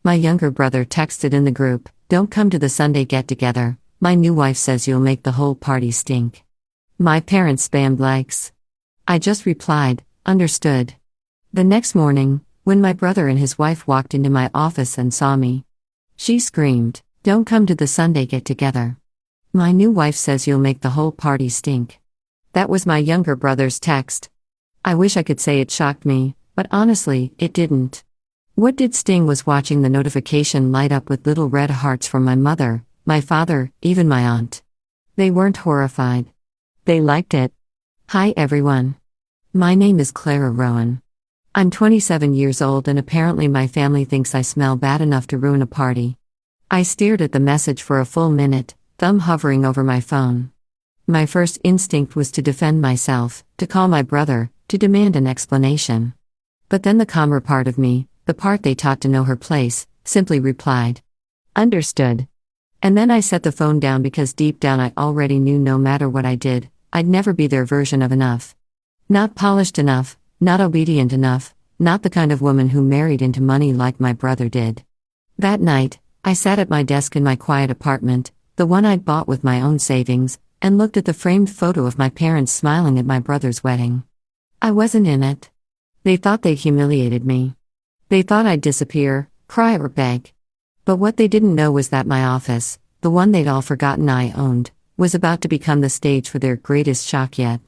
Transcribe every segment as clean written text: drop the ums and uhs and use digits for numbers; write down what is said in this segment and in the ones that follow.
My younger brother texted in the group, "Don't come to the Sunday get-together. My new wife says you'll make the whole party stink." My parents spammed likes. I just replied, "Understood." The next morning, when my brother and his wife walked into my office and saw me, she screamed, "Don't come to the Sunday get-together. My new wife says you'll make the whole party stink." That was my younger brother's text. I wish I could say it shocked me, but honestly, it didn't. What did sting was watching the notification light up with little red hearts from my mother, my father, even my aunt. They weren't horrified. They liked it. Hi everyone. My name is Clara Rowan. I'm 27 years old and apparently my family thinks I smell bad enough to ruin a party. I stared at the message for a full minute, thumb hovering over my phone. My first instinct was to defend myself, to call my brother, to demand an explanation. But then the calmer part of me, the part they taught to know her place, simply replied, "Understood." And then I set the phone down because deep down I already knew no matter what I did, I'd never be their version of enough. Not polished enough, not obedient enough, not the kind of woman who married into money like my brother did. That night, I sat at my desk in my quiet apartment, the one I'd bought with my own savings, and looked at the framed photo of my parents smiling at my brother's wedding. I wasn't in it. They thought they'd humiliated me. They thought I'd disappear, cry or beg. But what they didn't know was that my office, the one they'd all forgotten I owned, was about to become the stage for their greatest shock yet.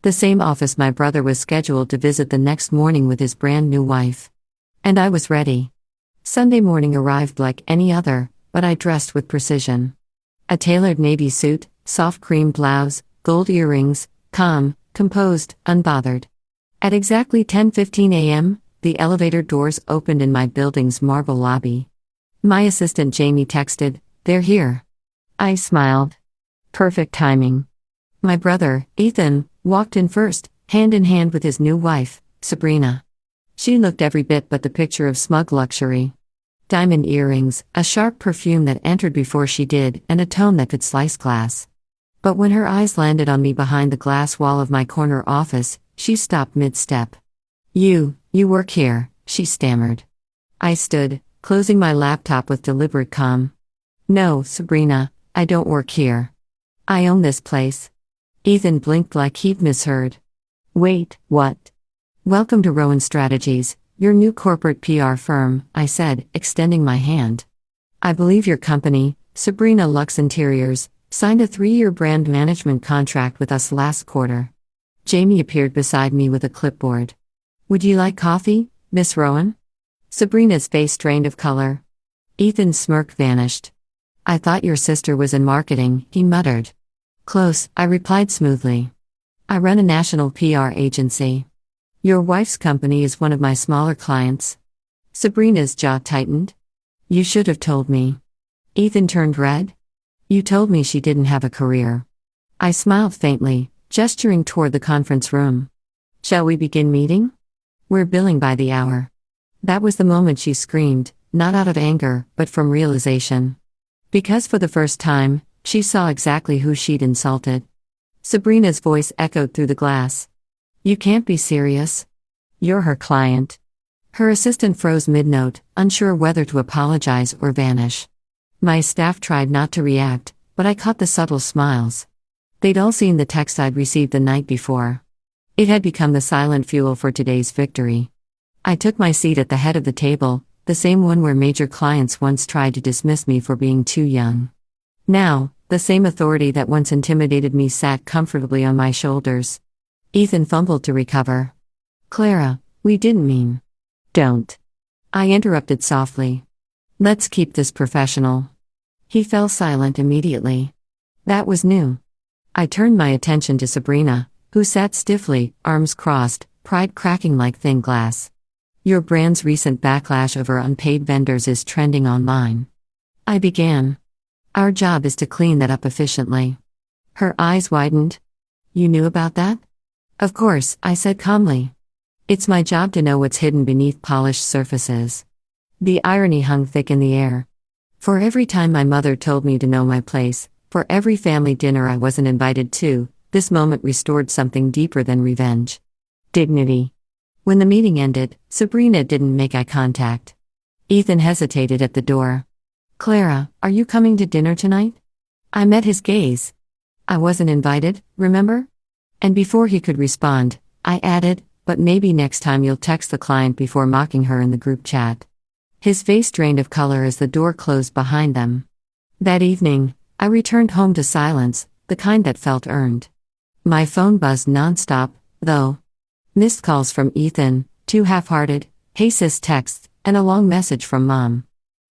The same office my brother was scheduled to visit the next morning with his brand new wife. And I was ready. Sunday morning arrived like any other, but I dressed with precision. A tailored navy suit, soft cream blouse, gold earrings, calm, composed, unbothered. At exactly 10:15 a.m., the elevator doors opened in my building's marble lobby. My assistant Jamie texted, "They're here." I smiled. Perfect timing. My brother, Ethan, walked in first, hand in hand with his new wife, Sabrina. She looked every bit but the picture of smug luxury. Diamond earrings, a sharp perfume that entered before she did, and a tone that could slice glass. But when her eyes landed on me behind the glass wall of my corner office, she stopped mid-step. You work here," she stammered. I stood, closing my laptop with deliberate calm. "No, Sabrina, I don't work here. I own this place." Ethan blinked like he'd misheard. "Wait, what?" "Welcome to Rowan Strategies, your new corporate PR firm," I said, extending my hand. "I believe your company, Sabrina Luxe Interiors, signed a 3-year brand management contract with us last quarter." Jamie appeared beside me with a clipboard. "Would you like coffee, Miss Rowan?" Sabrina's face drained of color. Ethan's smirk vanished. "I thought your sister was in marketing," he muttered. "Close," I replied smoothly. "I run a national PR agency. Your wife's company is one of my smaller clients." Sabrina's jaw tightened. "You should have told me." Ethan turned red. "You told me she didn't have a career." I smiled faintly, gesturing toward the conference room. "Shall we begin meeting? We're billing by the hour." That was the moment she screamed, not out of anger, but from realization. Because for the first time, she saw exactly who she'd insulted. Sabrina's voice echoed through the glass. "You can't be serious. You're her client." Her assistant froze mid-note, unsure whether to apologize or vanish. My staff tried not to react, but I caught the subtle smiles. They'd all seen the text I'd received the night before. It had become the silent fuel for today's victory. I took my seat at the head of the table, the same one where major clients once tried to dismiss me for being too young. Now, the same authority that once intimidated me sat comfortably on my shoulders. Ethan fumbled to recover. "Clara, we didn't mean." "Don't." I interrupted softly. "Let's keep this professional." He fell silent immediately. That was new. I turned my attention to Sabrina, who sat stiffly, arms crossed, pride cracking like thin glass. "Your brand's recent backlash over unpaid vendors is trending online." I began. "Our job is to clean that up efficiently." Her eyes widened. "You knew about that?" "Of course," I said calmly. "It's my job to know what's hidden beneath polished surfaces." The irony hung thick in the air. For every time my mother told me to know my place, for every family dinner I wasn't invited to, this moment restored something deeper than revenge. Dignity. When the meeting ended, Sabrina didn't make eye contact. Ethan hesitated at the door. Clara, are you coming to dinner tonight? I met his gaze. I wasn't invited, remember? And before he could respond, I added, but maybe next time you'll text the client before mocking her in the group chat. His face drained of color as the door closed behind them. That evening, I returned home to silence, the kind that felt earned. My phone buzzed nonstop, though. Missed calls from Ethan, 2 half-hearted, hey sis texts, and a long message from Mom.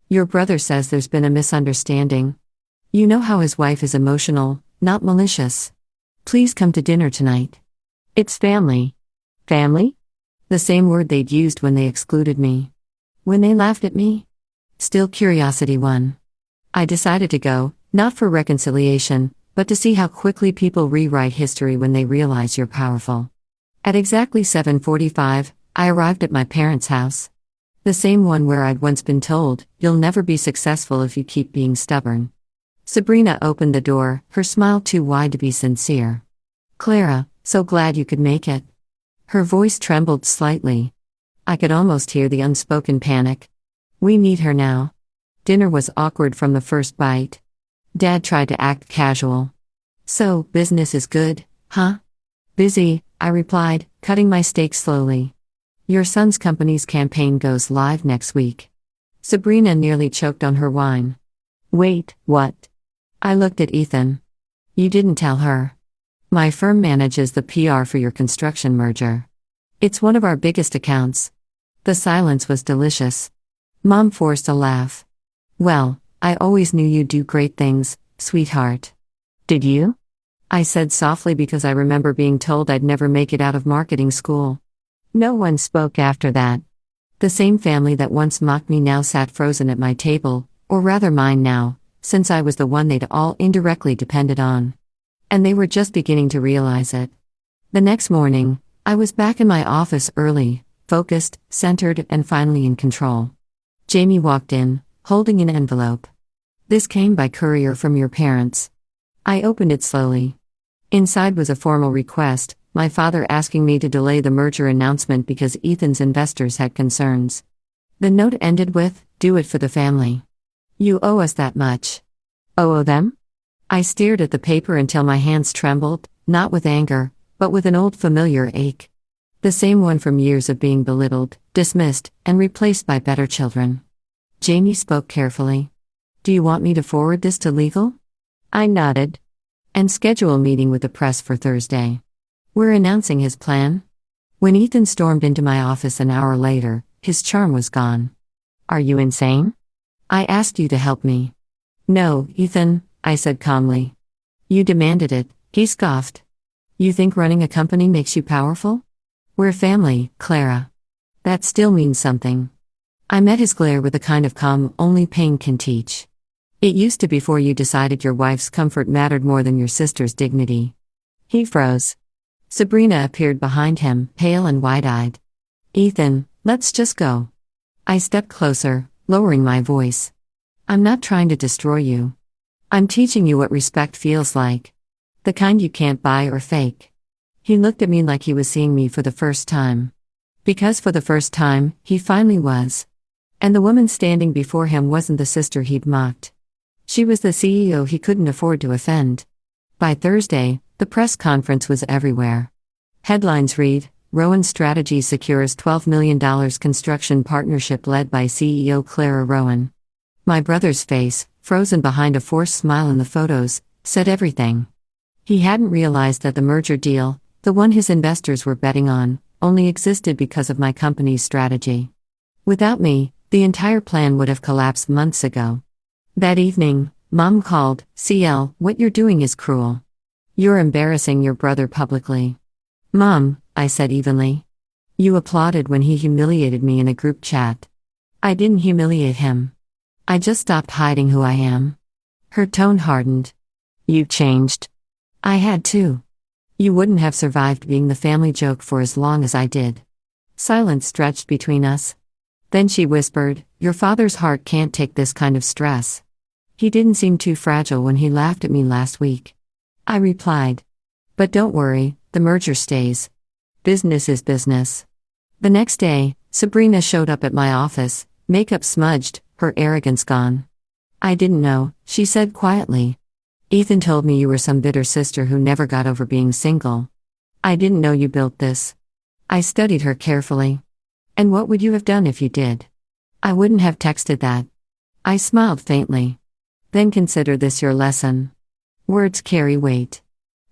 Your brother says there's been a misunderstanding. You know how his wife is emotional, not malicious. Please come to dinner tonight. It's family. Family? The same word they'd used when they excluded me. When they laughed at me? Still curiosity won. I decided to go, not for reconciliation, but to see how quickly people rewrite history when they realize you're powerful. At exactly 7:45, I arrived at my parents' house. The same one where I'd once been told, you'll never be successful if you keep being stubborn. Sabrina opened the door, her smile too wide to be sincere. Clara, so glad you could make it. Her voice trembled slightly. I could almost hear the unspoken panic. We need her now. Dinner was awkward from the first bite. Dad tried to act casual. So, business is good, huh? Busy, I replied, cutting my steak slowly. Your son's company's campaign goes live next week. Sabrina nearly choked on her wine. Wait, what? I looked at Ethan. You didn't tell her. My firm manages the PR for your construction merger. It's one of our biggest accounts. The silence was delicious. Mom forced a laugh. Well, I always knew you'd do great things, sweetheart. Did you? I said softly because I remember being told I'd never make it out of marketing school. No one spoke after that. The same family that once mocked me now sat frozen at my table, or rather mine now, since I was the one they'd all indirectly depended on. And they were just beginning to realize it. The next morning, I was back in my office early, focused, centered, and finally in control. Jamie walked in, holding an envelope. This came by courier from your parents. I opened it slowly. Inside was a formal request, my father asking me to delay the merger announcement because Ethan's investors had concerns. The note ended with, do it for the family. You owe us that much. Owe them? I stared at the paper until my hands trembled, not with anger, but with an old familiar ache. The same one from years of being belittled, dismissed, and replaced by better children. Jamie spoke carefully. Do you want me to forward this to legal? I nodded. And schedule a meeting with the press for Thursday. We're announcing his plan. When Ethan stormed into my office an hour later, his charm was gone. Are you insane? I asked you to help me. No, Ethan, I said calmly. You demanded it, he scoffed. You think running a company makes you powerful? We're family, Clara. That still means something. I met his glare with a kind of calm only pain can teach. It used to before you decided your wife's comfort mattered more than your sister's dignity. He froze. Sabrina appeared behind him, pale and wide-eyed. Ethan, let's just go. I stepped closer, lowering my voice. I'm not trying to destroy you. I'm teaching you what respect feels like. The kind you can't buy or fake. He looked at me like he was seeing me for the first time. Because for the first time, he finally was. And the woman standing before him wasn't the sister he'd mocked. She was the CEO he couldn't afford to offend. By Thursday, the press conference was everywhere. Headlines read, Rowan Strategies secures $12 million construction partnership led by CEO Clara Rowan. My brother's face, frozen behind a forced smile in the photos, said everything. He hadn't realized that the merger deal, the one his investors were betting on, only existed because of my company's strategy. Without me, the entire plan would have collapsed months ago. That evening, Mom called, CL, what you're doing is cruel. You're embarrassing your brother publicly. Mom, I said evenly. You applauded when he humiliated me in a group chat. I didn't humiliate him. I just stopped hiding who I am. Her tone hardened. You changed. I had to. You wouldn't have survived being the family joke for as long as I did. Silence stretched between us. Then she whispered, your father's heart can't take this kind of stress. He didn't seem too fragile when he laughed at me last week. I replied. But don't worry, the merger stays. Business is business. The next day, Sabrina showed up at my office, Makeup smudged, her arrogance gone. I didn't know, she said quietly. Ethan told me you were some bitter sister who never got over being single. I didn't know you built this. I studied her carefully. And what would you have done if you did? I wouldn't have texted that. I smiled faintly. Then consider this your lesson. Words carry weight.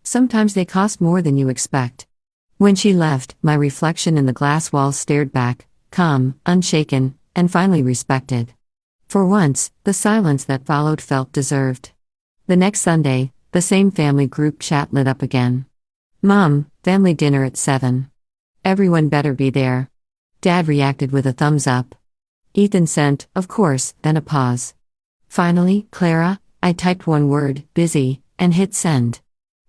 Sometimes they cost more than you expect. When she left, my reflection in the glass wall stared back, calm, unshaken, and finally respected. For once, the silence that followed felt deserved. The next Sunday, the same family group chat lit up again. Mom, family dinner at 7. Everyone better be there. Dad reacted with a thumbs up. Ethan sent, of course, then a pause. Finally, Clara, I typed one word, busy, and hit send.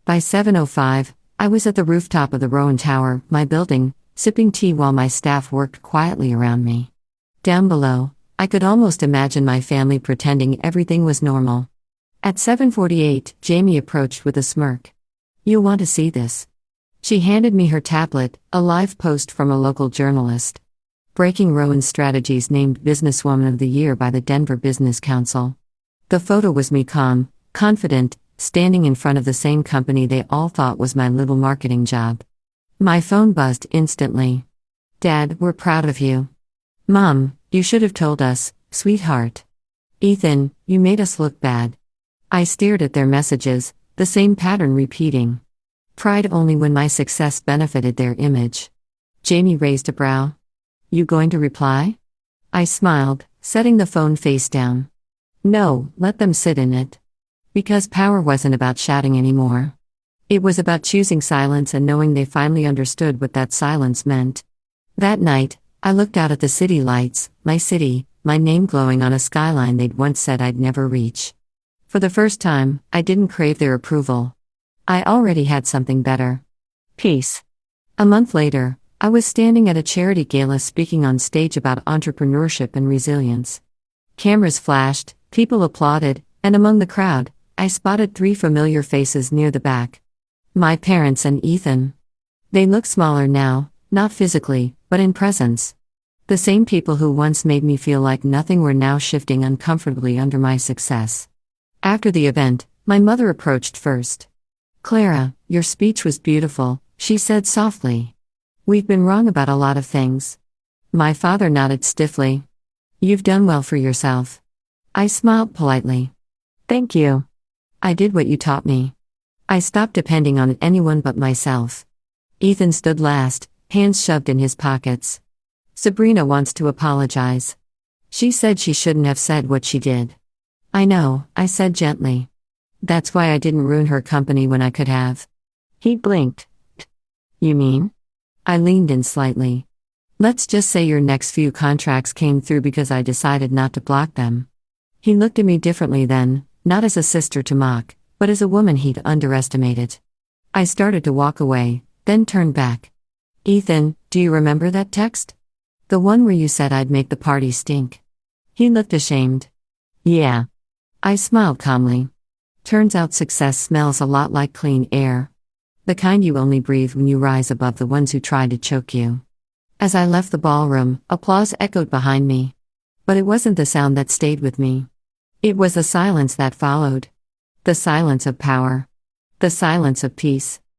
By 7:05, I was at the rooftop of the Rowan Tower, my building, sipping tea while my staff worked quietly around me. Down below, I could almost imagine my family pretending everything was normal. At 7:48, Jamie approached with a smirk. You'll want to see this. She handed me her tablet, a live post from a local journalist. Breaking Rowan Strategies named Businesswoman of the Year by the Denver Business Council. The photo was me calm, confident, standing in front of the same company they all thought was my little marketing job. My phone buzzed instantly. Dad, we're proud of you. Mom, you should have told us, sweetheart. Ethan, you made us look bad. I stared at their messages, the same pattern repeating. Pride only when my success benefited their image. Jamie raised a brow. You going to reply? I smiled, setting the phone face down. No, let them sit in it. Because power wasn't about shouting anymore. It was about choosing silence and knowing they finally understood what that silence meant. That night, I looked out at the city lights, my city, my name glowing on a skyline they'd once said I'd never reach. For the first time, I didn't crave their approval. I already had something better. Peace. A month later, I was standing at a charity gala speaking on stage about entrepreneurship and resilience. Cameras flashed, people applauded, and among the crowd, I spotted 3 familiar faces near the back. My parents and Ethan. They look smaller now, not physically, but in presence. The same people who once made me feel like nothing were now shifting uncomfortably under my success. After the event, my mother approached first. Clara, your speech was beautiful, she said softly. We've been wrong about a lot of things. My father nodded stiffly. You've done well for yourself. I smiled politely. Thank you. I did what you taught me. I stopped depending on anyone but myself. Ethan stood last, hands shoved in his pockets. Sabrina wants to apologize. She said she shouldn't have said what she did. I know, I said gently. That's why I didn't ruin her company when I could have. He blinked. You mean? I leaned in slightly. Let's just say your next few contracts came through because I decided not to block them. He looked at me differently then, not as a sister to mock, but as a woman he'd underestimated. I started to walk away, then turned back. Ethan, do you remember that text? The one where you said I'd make the party stink. He looked ashamed. Yeah. I smiled calmly. Turns out success smells a lot like clean air. The kind you only breathe when you rise above the ones who try to choke you. As I left the ballroom, applause echoed behind me. But it wasn't the sound that stayed with me. It was the silence that followed. The silence of power. The silence of peace.